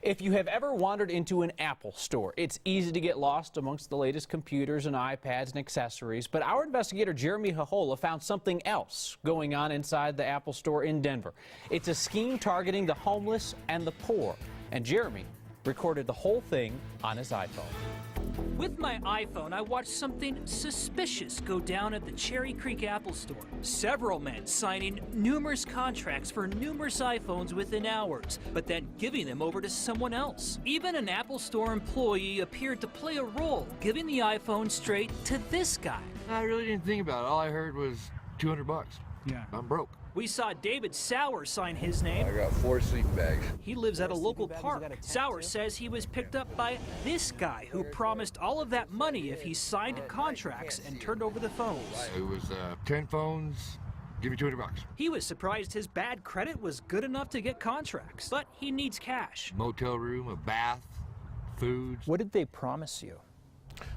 If you have ever wandered into an Apple store, it's easy to get lost amongst the latest computers and iPads and accessories. But our investigator Jeremy Jojola found something else going on inside the Apple store in Denver. It's a scheme targeting the homeless and the poor. And Jeremy recorded the whole thing on his iPhone. With my iPhone, I watched something suspicious go down at the Cherry Creek Apple Store. Several men signing numerous contracts for numerous iPhones within hours, but then giving them over to someone else. Even an Apple Store employee appeared to play a role, giving the iPhone straight to this guy. I really didn't think about it. All I heard was $200. Yeah. I'm broke. We saw David Sauer sign his name. I got 4 sleeping bags. He lives at a local park. Sauer says he was picked up by this guy who promised all of that money if he signed contracts and turned over the phones. It was 10 phones, give me $200. He was surprised his bad credit was good enough to get contracts, but he needs cash. Motel room, a bath, food. What did they promise you?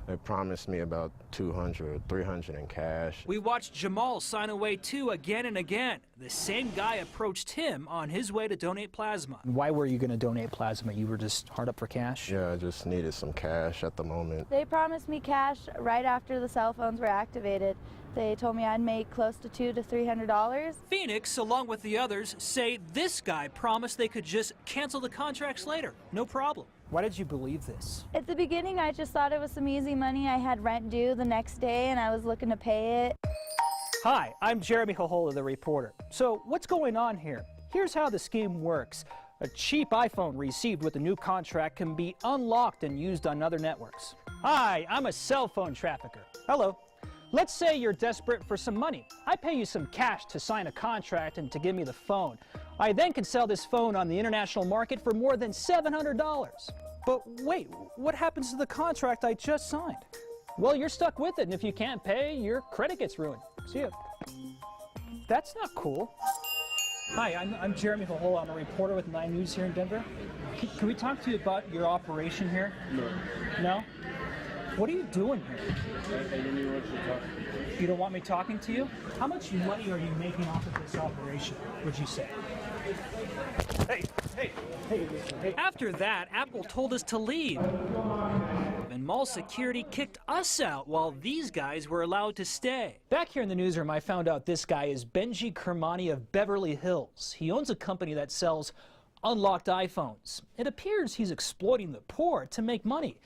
They promised me about $200, $300 in cash. We watched Jamal sign away too again and again. The same guy approached him on his way to donate plasma. Why were you going to donate plasma? You were just hard up for cash? Yeah, I just needed some cash at the moment. They promised me cash right after the cell phones were activated. They told me I'd make close to $200 to $300. Phoenix, along with the others, say this guy promised they could just cancel the contracts later. No problem. Why did you believe this? At the beginning, I just thought it was some easy money. I had rent due the next day, and I was looking to pay it. Hi, I'm Jeremy Jojola, the reporter. So what's going on here? Here's how the scheme works. A cheap iPhone received with a new contract can be unlocked and used on other networks. Hi, I'm a cell phone trafficker. Hello. Let's say you're desperate for some money. I pay you some cash to sign a contract and to give me the phone. I then can sell this phone on the international market for more than $700. But wait, what happens to the contract I just signed? Well, you're stuck with it, and if you can't pay, your credit gets ruined. See ya. That's not cool. Hi, I'm Jeremy Jojola. I'm a reporter with 9 News here in Denver. Can we talk to you about your operation here? No. No? What are you doing here? I don't even want you to talk. You don't want me talking to you? How much money are you making off of this operation, would you say? Hey. After that, Apple told us to leave. And mall security kicked us out while these guys were allowed to stay. Back here in the newsroom, I found out this guy is Benji Kermani of Beverly Hills. He owns a company that sells unlocked iPhones. It appears he's exploiting the poor to make money.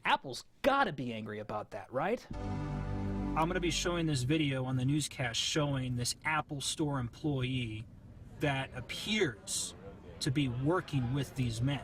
Apple's gotta be angry about that, right? I'm going to be showing this video on the newscast showing this Apple Store employee that appears to be working with these men.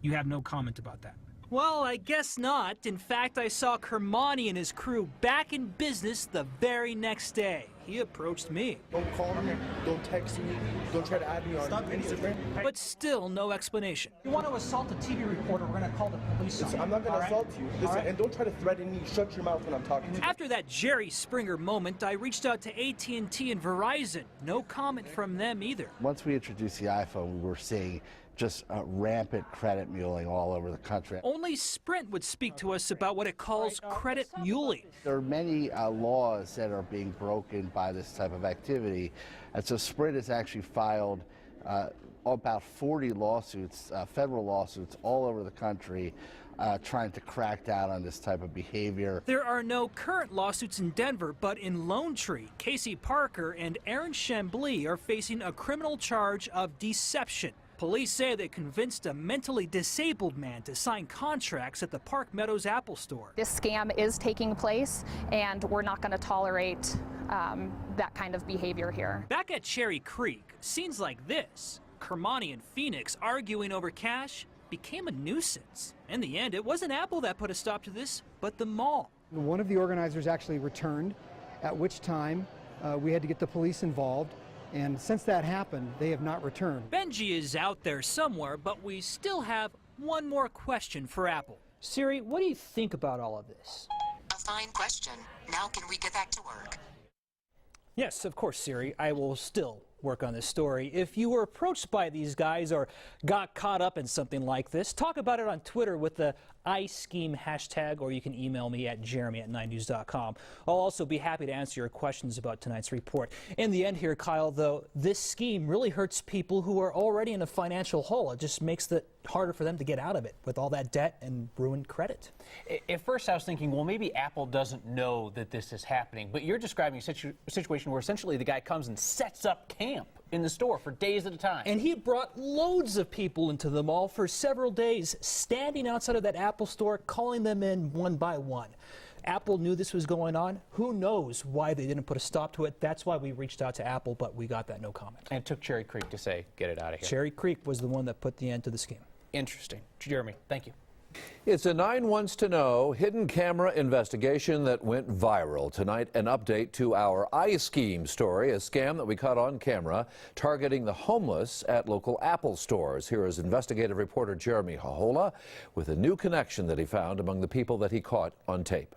You have no comment about that? Well, I guess not. In fact, I saw Kermani and his crew back in business the very next day. He approached me. Don't call me, don't text me, don't try to add me on Instagram. But still no explanation. You want to assault a TV reporter, we're going to call the police on you. I'm not going to assault you. Listen, and don't try to threaten me. Shut your mouth when I'm talking to you. After that Jerry Springer moment, I reached out to AT&T and Verizon. No comment from them either. Once we introduced the iPhone, we were seeing just rampant credit muling all over the country. Only Sprint would speak to us about what it calls credit muling. There are many laws that are being broken by this type of activity, and so Sprint has actually filed about 40 lawsuits, federal lawsuits all over the country, trying to crack down on this type of behavior. There are no current lawsuits in Denver, but in Lone Tree, Casey Parker and Aaron Chambly are facing a criminal charge of deception. Police say they convinced a mentally disabled man to sign contracts at the Park Meadows Apple Store. This scam is taking place, and we're not going to tolerate that kind of behavior here. Back at Cherry Creek, scenes like this, Kermani and Phoenix arguing over cash, became a nuisance. In the end, it wasn't Apple that put a stop to this, but the mall. One of the organizers actually returned, at which time we had to get the police involved. And since that happened, they have not returned. Benji is out there somewhere, but we still have one more question for Apple. Siri, what do you think about all of this? A fine question. Now can we get back to work? Yes, of course, Siri. I will still work on this story. If you were approached by these guys or got caught up in something like this, talk about it on Twitter with the iScheme hashtag, or you can email me at jeremy@9news.com. I'll also be happy to answer your questions about tonight's report. In the end here, Kyle, though, this scheme really hurts people who are already in a financial hole. It just makes it harder for them to get out of it with all that debt and ruined credit. At first I was thinking, well, maybe Apple doesn't know that this is happening, but you're describing a situation where essentially the guy comes and sets up camp in the store for days at a time. And he brought loads of people into the mall for several days, standing outside of that Apple store, calling them in one by one. Apple knew this was going on. Who knows why they didn't put a stop to it? That's why we reached out to Apple, but we got that no comment. And it took Cherry Creek to say, get it out of here. Cherry Creek was the one that put the end to the scheme. Interesting. Jeremy, thank you. It's a 9 Wants to Know hidden camera investigation that went viral. Tonight, an update to our iScheme story, a scam that we caught on camera targeting the homeless at local Apple stores. Here is investigative reporter Jeremy Jojola with a new connection that he found among the people that he caught on tape.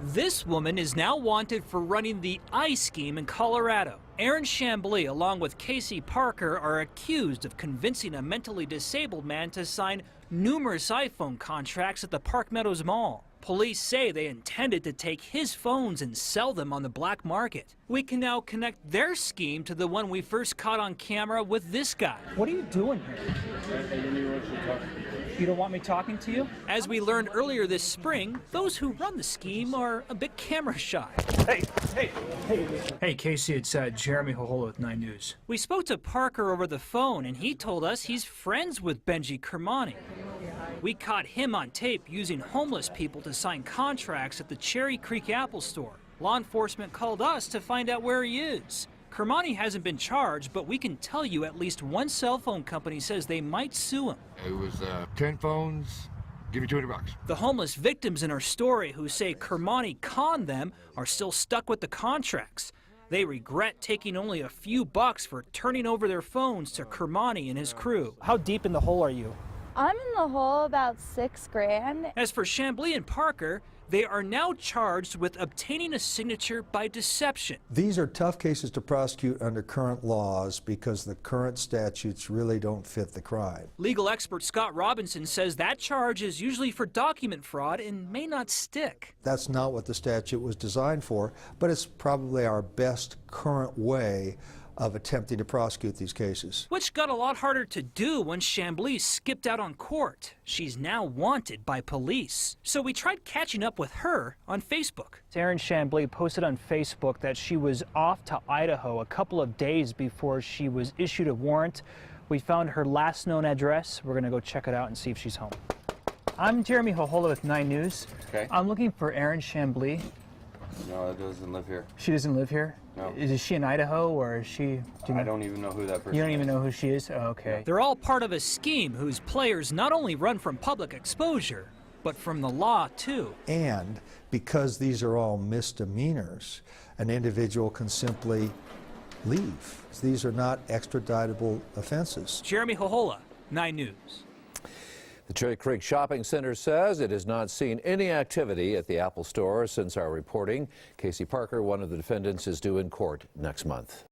This woman is now wanted for running the iScheme in Colorado. Aaron Chambly, along with Casey Parker, are accused of convincing a mentally disabled man to sign numerous iPhone contracts at the Park Meadows Mall. Police say they intended to take his phones and sell them on the black market. We can now connect their scheme to the one we first caught on camera with this guy. What are you doing here? You don't want me talking to you? As we learned earlier this spring, those who run the scheme are a bit camera shy. Hey, Casey, it's Jeremy Jojola with 9 News. We spoke to Parker over the phone, and he told us he's friends with Benji Kermani. We caught him on tape using homeless people to sign contracts at the Cherry Creek Apple store. Law enforcement called us to find out where he is. Kermani hasn't been charged, but we can tell you at least one cell phone company says they might sue him. It was 10 phones, give me $200. The homeless victims in our story who say Kermani conned them are still stuck with the contracts. They regret taking only a few bucks for turning over their phones to Kermani and his crew. How deep in the hole are you? I'm in the hole about $6,000. As for Chambly and Parker, they are now charged with obtaining a signature by deception. These are tough cases to prosecute under current laws because the current statutes really don't fit the crime. Legal expert Scott Robinson says that charge is usually for document fraud and may not stick. That's not what the statute was designed for, but it's probably our best current way of attempting to prosecute these cases. Which got a lot harder to do when Chambly skipped out on court. She's now wanted by police. So we tried catching up with her on Facebook. Aaron Chambly posted on Facebook that she was off to Idaho a couple of days before she was issued a warrant. We found her last known address. We're gonna go check it out and see if she's home. I'm Jeremy Jojola with 9 News. Okay. I'm looking for Aaron Chambly. No, that doesn't live here. She doesn't live here? No. Is she in Idaho, or is she... I don't even know who that person is. You don't even know who she is? Oh, okay. They're all part of a scheme whose players not only run from public exposure, but from the law, too. And because these are all misdemeanors, an individual can simply leave. These are not extraditable offenses. Jeremy Jojola, 9 News. The Cherry Creek Shopping Center says it has not seen any activity at the Apple store since our reporting. Casey Parker, one of the defendants, is due in court next month.